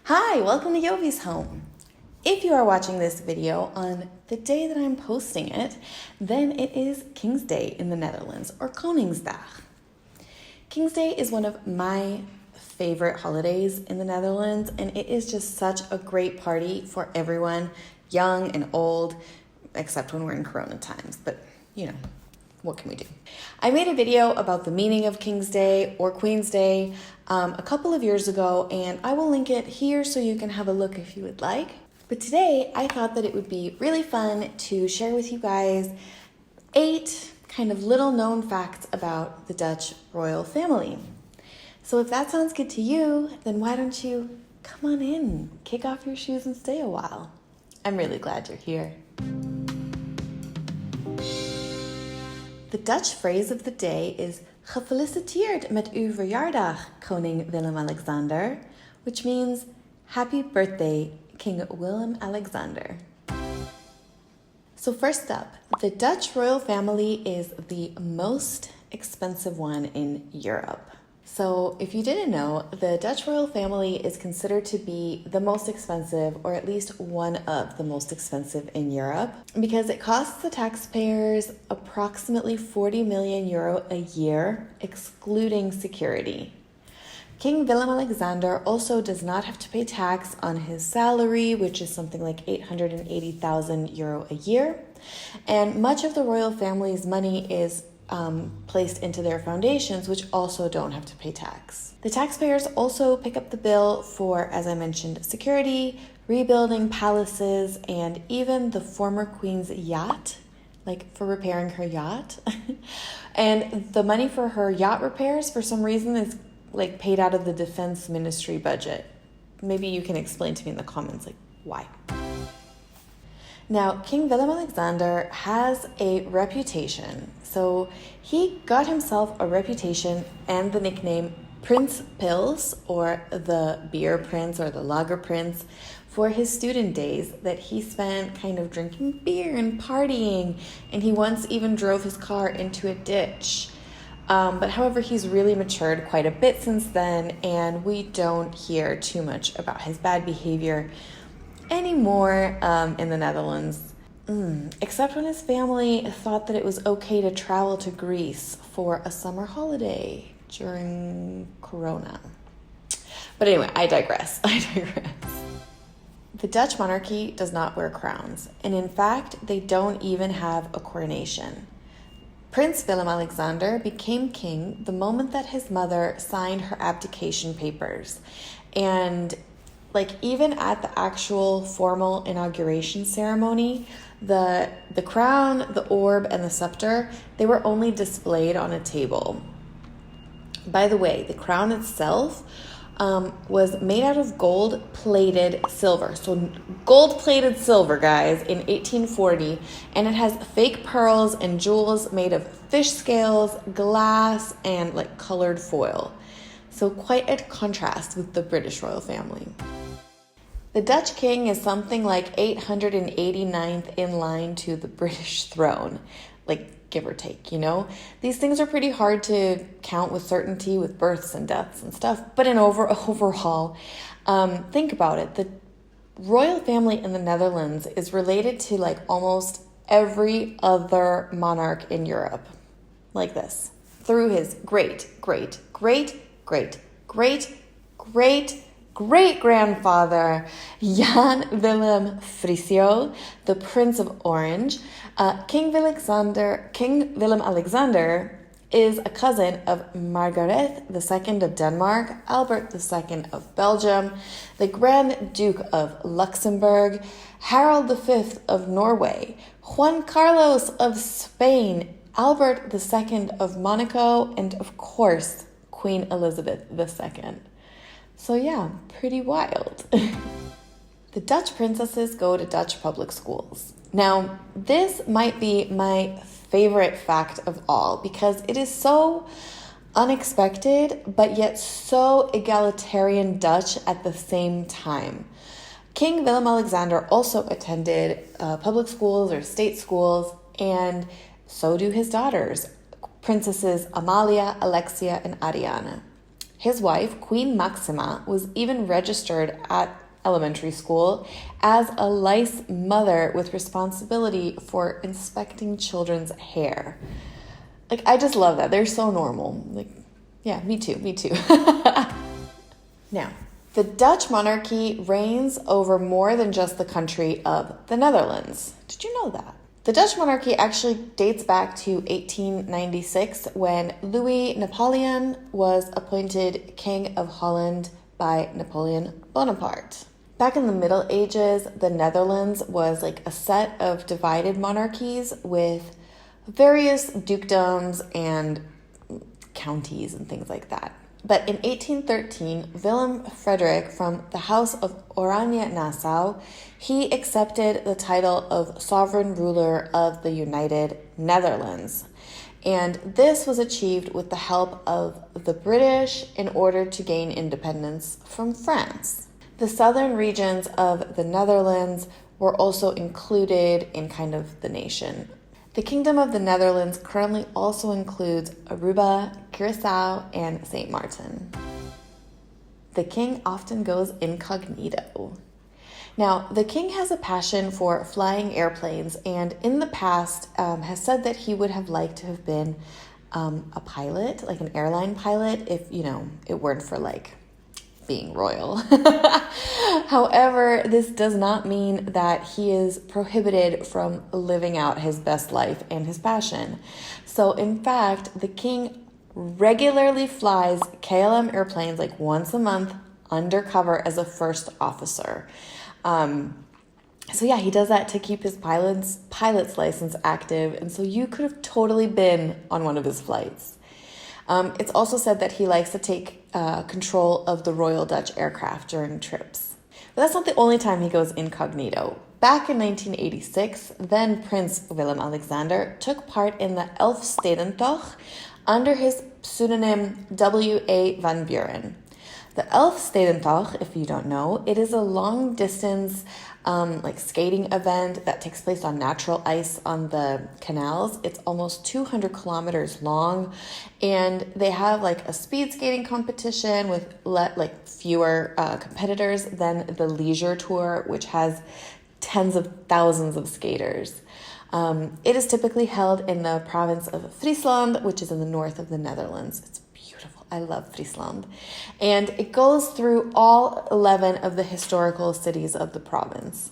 Hi, welcome to Jovie's home. If you are watching this video on the day that I'm posting it, then it is King's Day in the Netherlands, or Koningsdag. King's Day is one of my favorite holidays in the Netherlands, and it is just such a great party for everyone, young and old, except when we're in Corona times, but you know, what can we do? I made a video about the meaning of King's Day or Queen's Day a couple of years ago, and I will link it here so you can have a look if you would like. But today, I thought that it would be really fun to share with you guys 8 kind of little known facts about the Dutch royal family. So if that sounds good to you, then why don't you come on in, kick off your shoes and stay a while. I'm really glad you're here. The Dutch phrase of the day is "Gefeliciteerd met uw verjaardag, koning Willem-Alexander," which means "Happy birthday, King Willem-Alexander." So first up, the Dutch royal family is the most expensive one in Europe. So if you didn't know, the Dutch royal family is considered to be the most expensive, or at least one of the most expensive in Europe, because it costs the taxpayers approximately 40 million euro a year, excluding security. King Willem-Alexander also does not have to pay tax on his salary, which is something like 880,000 euro a year. And much of the royal family's money is placed into their foundations, which also don't have to pay tax. The taxpayers also pick up the bill for, as I mentioned, security, rebuilding palaces, and even the former queen's yacht, like for repairing her yacht. And the money for her yacht repairs, for some reason, is like paid out of the defense ministry budget. Maybe you can explain to me in the comments, like, why? Now, King Willem-Alexander has a reputation. So he got himself a reputation and the nickname Prince Pils, or the beer prince or the lager prince, for his student days that he spent kind of drinking beer and partying, and he once even drove his car into a ditch. But however, he's really matured quite a bit since then, and we don't hear too much about his bad behavior anymore in the Netherlands, except when his family thought that it was okay to travel to Greece for a summer holiday during Corona. But anyway, I digress. The Dutch monarchy does not wear crowns, and in fact, they don't even have a coronation. Prince Willem-Alexander became king the moment that his mother signed her abdication papers, and even at the actual formal inauguration ceremony, the crown, the orb, and the scepter, they were only displayed on a table. By the way, the crown itself was made out of gold-plated silver. So gold-plated silver, guys, in 1840. And it has fake pearls and jewels made of fish scales, glass, and colored foil. So quite a contrast with the British royal family. The Dutch king is something like 889th in line to the British throne, give or take, you know? These things are pretty hard to count with certainty with births and deaths and stuff, but overall, think about it. The royal family in the Netherlands is related to almost every other monarch in Europe, like this, through his great-great-great-great-great-grandfather, Jan Willem Frisieux, the Prince of Orange. King Willem-Alexander is a cousin of Margaret II of Denmark, Albert II of Belgium, the Grand Duke of Luxembourg, Harold V of Norway, Juan Carlos of Spain, Albert II of Monaco, and of course, Queen Elizabeth II. So yeah, pretty wild. The Dutch princesses go to Dutch public schools. Now, this might be my favorite fact of all because it is so unexpected, but yet so egalitarian Dutch at the same time. King Willem-Alexander also attended public schools or state schools, and so do his daughters, Princesses Amalia, Alexia, and Ariane. His wife, Queen Maxima, was even registered at elementary school as a lice mother with responsibility for inspecting children's hair. Like, I just love that. They're so normal. Like, yeah, me too. Now, the Dutch monarchy reigns over more than just the country of the Netherlands. Did you know that? The Dutch monarchy actually dates back to 1896 when Louis Napoleon was appointed King of Holland by Napoleon Bonaparte. Back in the Middle Ages, the Netherlands was like a set of divided monarchies with various dukedoms and counties and things like that. But in 1813, Willem Frederik from the House of Oranje-Nassau, he accepted the title of sovereign ruler of the United Netherlands. And this was achieved with the help of the British in order to gain independence from France. The southern regions of the Netherlands were also included in kind of the nation. The Kingdom of the Netherlands currently also includes Aruba, Curaçao, and St. Martin. The king often goes incognito. Now, the king has a passion for flying airplanes, and in the past has said that he would have liked to have been a pilot, like an airline pilot, if, it weren't for being royal. However, this does not mean that he is prohibited from living out his best life and his passion. So in fact, the king regularly flies KLM airplanes once a month undercover as a first officer. So yeah, he does that to keep his pilot's license active, and so you could have totally been on one of his flights. It's also said that he likes to take control of the Royal Dutch aircraft during trips. But that's not the only time he goes incognito. Back in 1986, then Prince Willem-Alexander took part in the Elfstedentocht under his pseudonym W.A. van Buren. The Elfstedentocht, if you don't know, it is a long-distance skating event that takes place on natural ice on the canals. It's almost 200 kilometers long, and they have a speed skating competition with fewer competitors than the leisure tour, which has tens of thousands of skaters. It is typically held in the province of Friesland, which is in the north of the Netherlands. It's beautiful. I love Friesland. And it goes through all 11 of the historical cities of the province.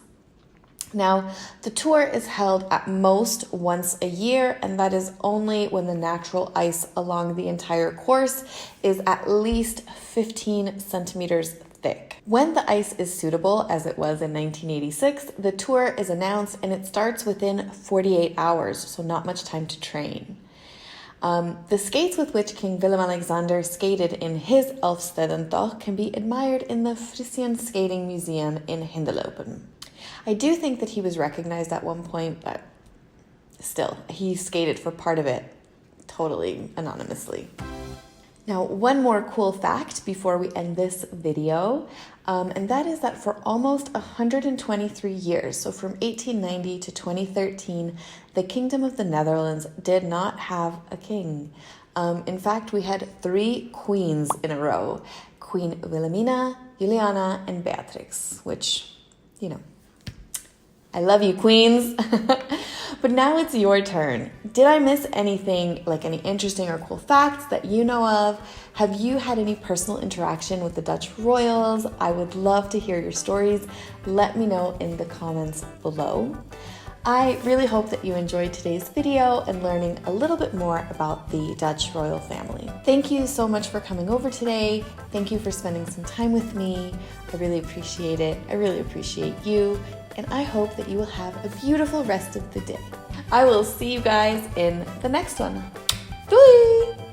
Now, the tour is held at most once a year, and that is only when the natural ice along the entire course is at least 15 centimeters thick. When the ice is suitable, as it was in 1986, the tour is announced and it starts within 48 hours, so not much time to train. The skates with which King Willem-Alexander skated in his Elfstedentocht can be admired in the Frisian Skating Museum in Hindelopen. I do think that he was recognized at one point, but still, he skated for part of it totally anonymously. Now, one more cool fact before we end this video, and that is that for almost 123 years, so from 1890 to 2013, the Kingdom of the Netherlands did not have a king. In fact, we had 3 queens in a row: Queen Wilhelmina, Juliana, and Beatrix, which, I love you, queens. But now it's your turn. Did I miss anything, any interesting or cool facts that you know of? Have you had any personal interaction with the Dutch royals? I would love to hear your stories. Let me know in the comments below. I really hope that you enjoyed today's video and learning a little bit more about the Dutch royal family. Thank you so much for coming over today. Thank you for spending some time with me. I really appreciate it. I really appreciate you. And I hope that you will have a beautiful rest of the day. I will see you guys in the next one. Doei!